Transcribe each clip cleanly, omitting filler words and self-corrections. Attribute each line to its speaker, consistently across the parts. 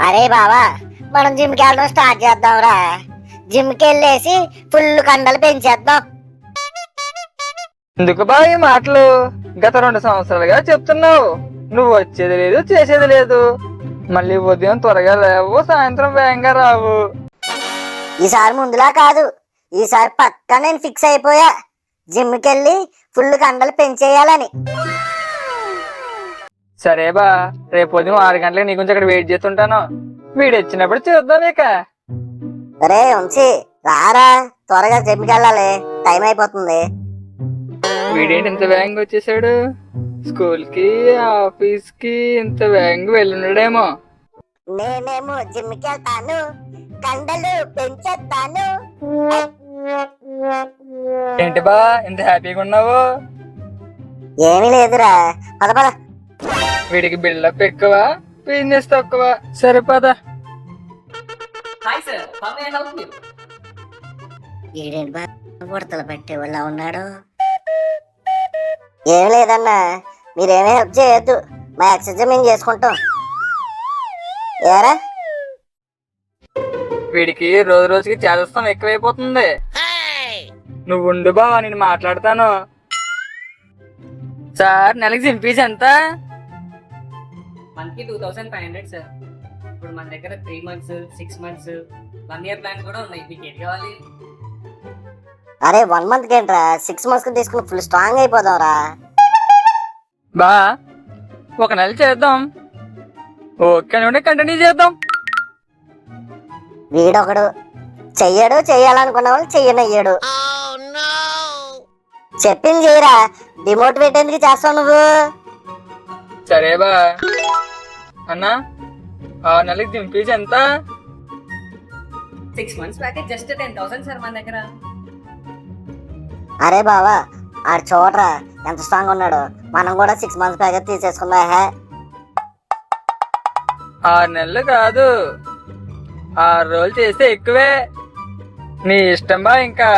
Speaker 1: అరే బావా, మనం జిమ్కి వెళ్ళడం స్టార్ట్ చేద్దాంరా. జిమ్కి వెళ్ళేసి ఫుల్ కండలు పెంచేద్దాం.
Speaker 2: ఎందుకు బా ఈ మాటలు? గత 2 సంవత్సరాలుగా చెప్తున్నావు. నువ్వు వచ్చేది లేదు, చేసేది లేదు. మళ్ళీ ఉదయం త్వరగా లేవు, సాయంత్రం వేగంగా రావు.
Speaker 1: ఈసారి ముందులా కాదు, ఈసారి పక్కా నేను ఫిక్స్ అయిపోయా. జిమ్కి వెళ్ళి ఫుల్ కండలు పెంచేయాలని.
Speaker 2: సరే బా, రేపు ఉదయం 6 గంటలకు నీ గురించి అక్కడ వెయిట్ చేస్తుంటాను. వీడు వచ్చినప్పుడు చూద్దాం ఇక.
Speaker 1: రే వంశీ, రారా, త్వరగా జిమ్కి వెళ్ళాలి, టైం అయిపోతుంది.
Speaker 2: వీడేంటి ఇంత వేగంగా వచ్చేసాడు? స్కూల్ కి ఆఫీస్ కి ఇంత వేగంగా వెళ్ళున్నాడేమో.
Speaker 1: నేనేమో జిమ్కి వెళ్తాను, కండలు పెంచేస్తాను.
Speaker 2: ఏంటి బా ఇంత హ్యాపీగా ఉన్నావు?
Speaker 1: ఏమీ లేదురా, పద పద.
Speaker 2: వీడికి బిల్డప్ ఎక్కువ, బిజినెస్ తక్కువ. సరే పద.
Speaker 1: ఈడేంటి బా ఉడతలు పెట్టేవాళ్ళ ఉన్నాడు. ఏం లేదన్నా, మీరేమీ హెల్ప్ చేయొద్దు, మా ఎక్సర్సైజ్ మేము చేసుకుంటాం. ఏరా
Speaker 2: వీడికి రోజు రోజుకి చేదస్తం ఎక్కువైపోతుంది. నువ్వు ఉండు బావా, నేను మాట్లాడతాను. సార్, నెలకి జిమ్ ఫీజు ఎంత?
Speaker 3: మనకి 2500 సార్. ఇప్పుడు మన దగ్గర 3 months, 6 months, 1 year ప్లాన్ కూడా ఉన్నాయి. మీకు ఏది కావాలి?
Speaker 1: అరే 1 month ఏంట్రా, 6 months తీసుకుని ఫుల్ స్ట్రాంగ్ అయిపోదాం రా.
Speaker 2: బా, 1 నెల చేద్దాం. ఓకే అంటే కంటిన్యూ చేద్దాం.
Speaker 1: వీడొకడు చెయ్యడు, చెయ్యాలనుకున్న వాళ్ళు చెయ్యనయ్యాడు. చెప్పింది చేయరా, డిమోటివేట్ ఎందుకు చేస్తావు నువ్వు?
Speaker 2: సరే బా. అన్నా, 6 నెలకి జిమ్ ఫీజు ఎంత?
Speaker 3: 6 months ప్యాకేజ్ జస్ట్ 10,000 సార్ మన దగ్గర.
Speaker 1: అరే బావా, ఆడు చూడరా ఎంత స్ట్రాంగ్ ఉన్నాడు. మనం కూడా 6 months ప్యాకేజ్ తీసేసుకుందా.
Speaker 2: 6 నెలలు కాదు, 6 రోజులు చేస్తే ఎక్కువే. నీ ఇష్టం బా. ఇంకా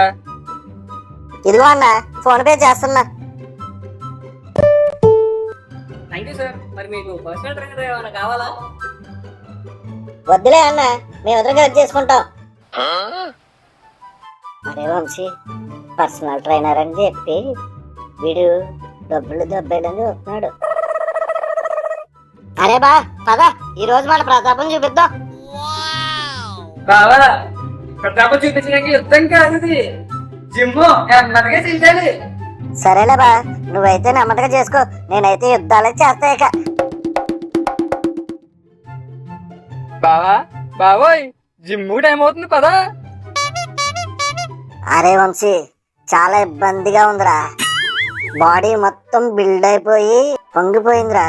Speaker 1: ఇదిగో అన్న, ఫోన్ పే చేస్తున్నా.
Speaker 3: Thank you sir. మరి మీకు పర్సనల్ ట్రైనర్ ఏమైనా కావాలా?
Speaker 1: వద్దులే అన్న, మేము ఎదురుగా హెల్ప్ చేసుకుంటాం. అరే వంశీ, పర్సనల్ ట్రైనర్ అని చెప్పి వీడు డబ్బులు దెబ్బలని చూస్తున్నాడు. అరే బా పద, ఈ రోజు మన ప్రతాపం చూపిద్దాం.
Speaker 2: బావా, ప్రతాపం చూపించడానికి యుద్ధం కాదు ఇది, జిమ్ నెమ్మదిగా చేయాలి.
Speaker 1: సరేలే బా, నువ్వైతే నెమ్మదిగా చేసుకో, నేనైతే యుద్ధాలే చేస్తా ఇక.
Speaker 2: బావా, బావోయ్, జిమ్ టైం అవుతుంది పదా.
Speaker 1: అరే వంశీ, చాలా ఇబ్బందిగా ఉందిరా. బాడీ మొత్తం బిల్డ్ అయిపోయి పొంగిపోయిందిరా.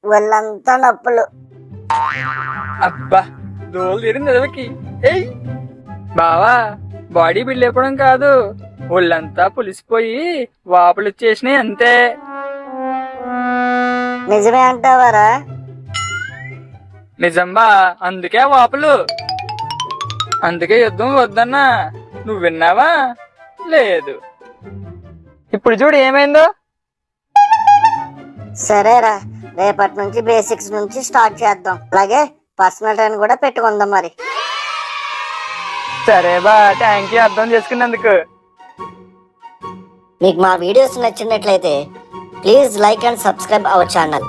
Speaker 1: ఒళ్ళంతా నొప్పులు.
Speaker 2: అబ్బా, దోలు తీరింది ఎదవకి. ఏయ్ బావా, బాడీ బిల్డ్ అయిపోవడం కాదు, ఒళ్ళంతా పులిసిపోయి వాపులు వచ్చేసినాయి అంతే.
Speaker 1: నిజమే అంటావారా?
Speaker 2: నిజంబా, అందుకే వాపులు. అందుకే యుద్ధం వద్దన్నా. నువ్వు విన్నావా? లేదు. ఇప్పుడు చూడు ఏమైందో.
Speaker 1: సరేరా, రేపటి నుంచి బేసిక్స్ నుంచి స్టార్ట్ చేద్దాం. అలాగే పర్సనల్ ట్రైన్ కూడా పెట్టుకుందాం మరి.
Speaker 2: సరే బా, థ్యాంక్ యూ అర్థం చేసుకున్నందుకు.
Speaker 1: మీకు మా వీడియోస్ నచ్చినట్లయితే please like and subscribe our channel.